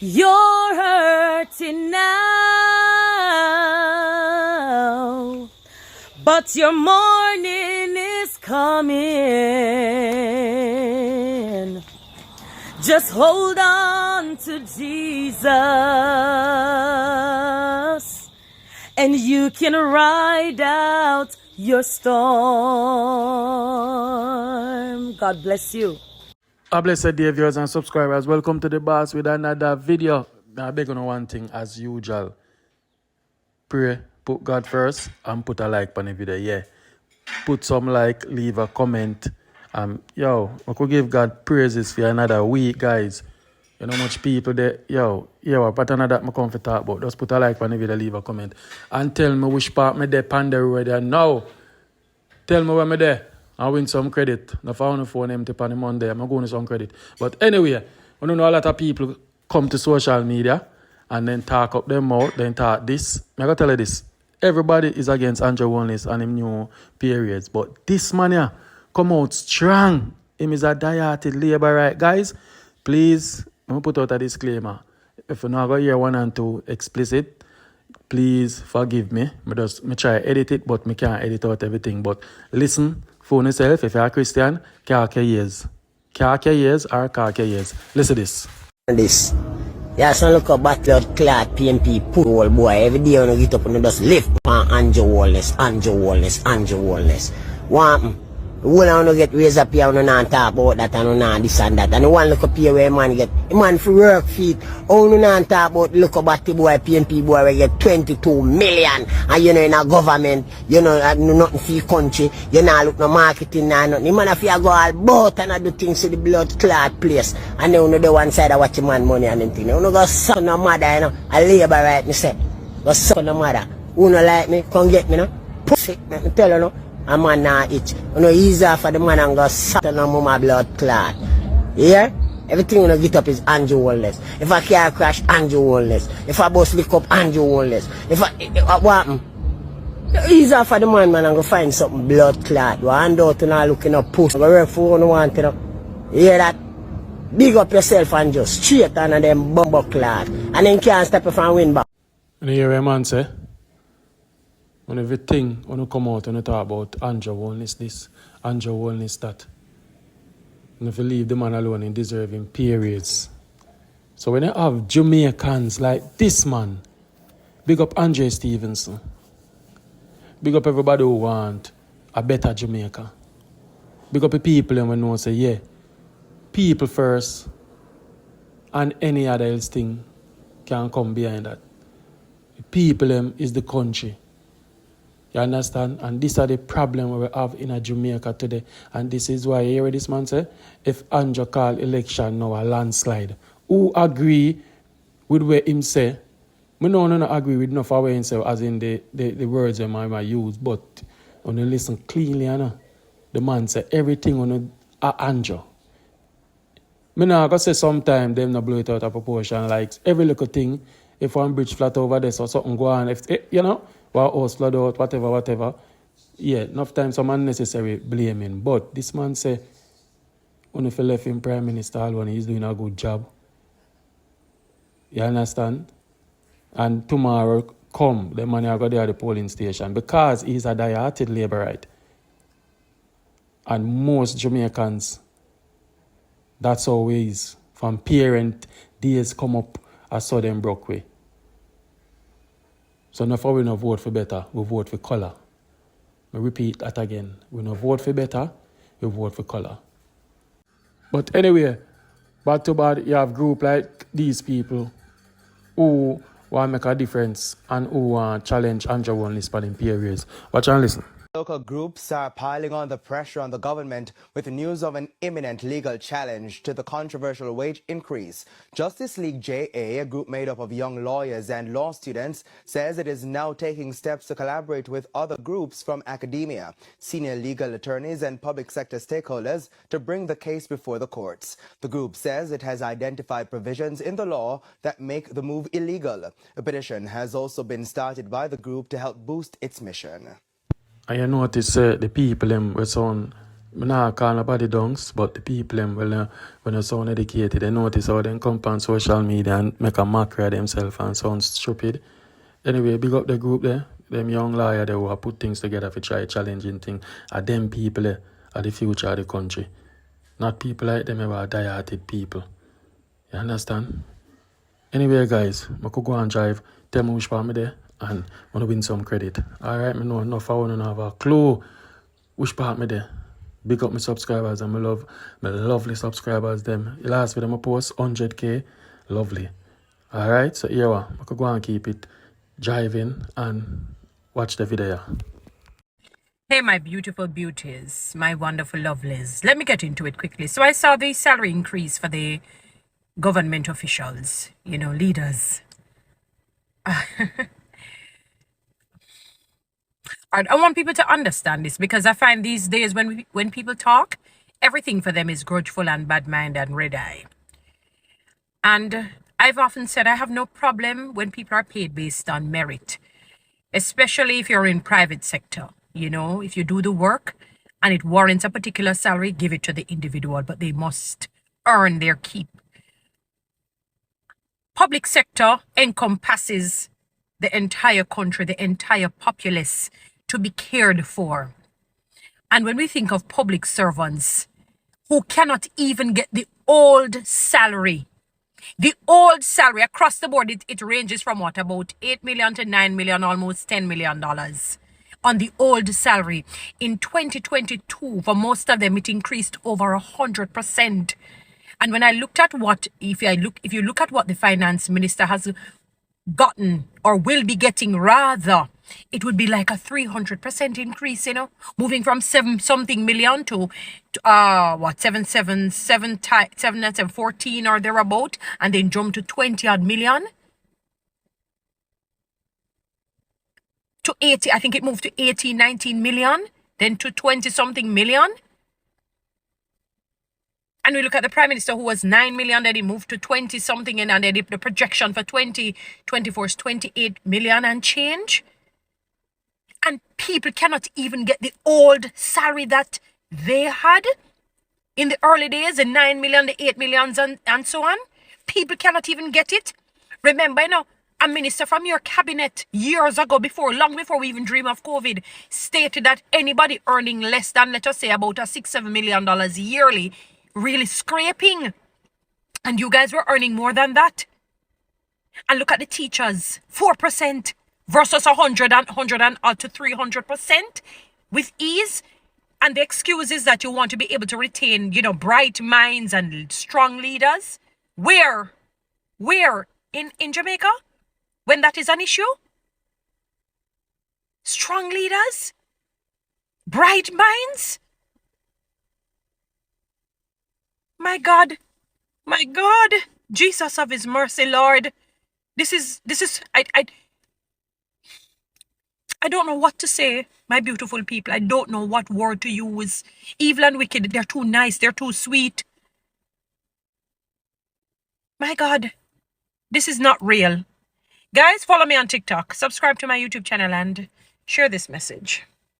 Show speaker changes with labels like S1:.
S1: You're hurting now, but your morning is coming. Just hold on to Jesus, and you can ride out your storm. God bless you.
S2: A blessed day, viewers and subscribers. Welcome to the boss with another video. Now, I beg on one thing as usual. Pray, put God first, and put a like on the video. Yeah. Put some like, leave a comment. Yo, I could give God praises for another week, guys. You know much people there. Yo, but another that I come to talk about. Just put a like on the video, leave a comment. And tell me which part me there on the road there now. Tell me where me there. I win some credit. If I want to phone empty on the Monday, I'm going to some credit. But anyway, I know a lot of people come to social media and then talk up them out, then talk this. I'm going to tell you this. Everybody is against Andrew Holness and him new periods. But this man here come out strong. Him is a die-hearted labor right. Guys, please, I'm going to put out a disclaimer. If you're not going to hear 1 and 2 explicit, please forgive me. Me try to edit it, but me can't edit out everything. But listen, phone yourself. If you're a Christian, cark your ears. Cark your ears or cark your ears. Listen to this.
S3: This. Yeah, so look up battle clad PMP pool boy. Every day when you get up and you just lift on Andrew Holness. One. When I want to get raised up here, I don't talk about that and I this and that. And the one look up here where man get, a man for work feet. I don't talk about look up at the boy, PNP boy, we get 22 million. And you know, in a government, you know, nothing for your country. You know, look no marketing and nothing. The man if you go all about and do things to the blood clot place. And then you know the one side I watch your man money and anything. You know, go suck no mother, you know. A labor right, me say. Go suck no mother. Who no like me, come get me, no. Pussy, me tell you, no. A man now itch. You know, easy for the man and go suck on mama blood clot. Yeah? Everything you know get up is Andrew Holness. If I car crash, Andrew Holness. If I bus lick up, Andrew Holness. If I what happen? Easy for the man and go find something blood clot. You hand out and all looking up push. Go work for one want, you know. You hear that? Big up yourself and just straight on them bumbo clot. And then can't step if I win back.
S2: You hear what man say? When everything when you come out and you talk about Andrew Holness this, Andrew Holness that. And if you leave the man alone in deserving periods. So when you have Jamaicans like this man, big up Andre Stevenson. Big up everybody who want a better Jamaica. Big up the people and we know say, yeah, people first and any other else thing can come behind that. The people is the country. You understand? And these are the problem we have in Jamaica today. And this is why you hear this man say, if Andrew call election now a landslide, who agree with what him say? We don't agree with enough of what him say, as in the words I might use, but when you listen cleanly, you know, the man say everything on Andrew. Me now go say sometime them not blow it out of proportion. Like every little thing, if one bridge flat over there or something go on, if you know, or house flood out, whatever. Yeah, enough time some unnecessary blaming. But this man say, when if you left him Prime Minister, when he's doing a good job. You understand? And tomorrow come, the man will go there at the polling station because he's a die-hearted laborite. And most Jamaicans, that's how it is. From parent days come up, I saw them broke way. So now we don't vote for better, we vote for colour. I repeat that again. We don't vote for better, we vote for colour. But anyway, bad to bad, you have group like these people who want to make a difference and who want to challenge Andrew Holness for them periods. Watch and listen.
S4: Local groups are piling on the pressure on the government with news of an imminent legal challenge to the controversial wage increase. Justice League JA, a group made up of young lawyers and law students, says it is now taking steps to collaborate with other groups from academia, senior legal attorneys and public sector stakeholders to bring the case before the courts. The group says it has identified provisions in the law that make the move illegal. A petition has also been started by the group to help boost its mission.
S2: And you notice the people were sound I'm not calling nobody dunks, but the people them, well, when they're so educated, they notice how they come on social media and make a mockery of themselves and sound stupid. Anyway, big up the group there. Them young lawyer there who have put things together for try challenging things. And them people there are the future of the country. Not people like them ever die-hearted people. You understand? Anyway, guys, I could go and drive. Tell me which part me there and I want to win some credit. Alright, I know enough. I want to have a clue which part me there. Big up my subscribers and my lovely subscribers them. The last video I post 100k. Lovely. Alright, so here I could go and keep it driving and watch the video.
S5: Hey, my beautiful beauties, my wonderful lovelies. Let me get into it quickly. So I saw the salary increase for the government officials, leaders. I want people to understand this because I find these days when people talk, everything for them is grudgeful and bad mind and red eye. And I've often said I have no problem when people are paid based on merit, especially if you're in private sector. If you do the work and it warrants a particular salary, give it to the individual, but they must earn their keep. Public sector encompasses the entire country, the entire populace to be cared for. And when we think of public servants who cannot even get the old salary across the board, it ranges from about 8 million to 9 million, almost $10 million on the old salary. In 2022, for most of them, it increased over 100%. And when I looked at if you look at what the finance minister has gotten or will be getting rather, it would be like a 300% increase, moving from 7-something million to 714 or thereabout, and then jump to 20 odd million to 80. I think it moved to 18, 19 million, then to 20 something million. And we look at the Prime Minister who was 9 million, then he moved to 20 something, and then the projection for 2024 is 28 million and change. And people cannot even get the old salary that they had in the early days, the 9 million, the 8 millions, and so on. People cannot even get it. Remember, a minister from your cabinet years ago, long before we even dream of COVID, stated that anybody earning less than, let us say, about $6-7 million yearly, really scraping. And you guys were earning more than that. And look at the teachers, 4% versus 100 to 300% with ease. And the excuse is that you want to be able to retain, bright minds and strong leaders. Where in Jamaica, when that is an issue? Strong leaders? Bright minds? My God, Jesus of his mercy, Lord. This is, I don't know what to say, my beautiful people. I don't know what word to use. Evil and wicked, they're too nice, they're too sweet. My God, this is not real. Guys, follow me on TikTok, subscribe to my YouTube channel, and share this message.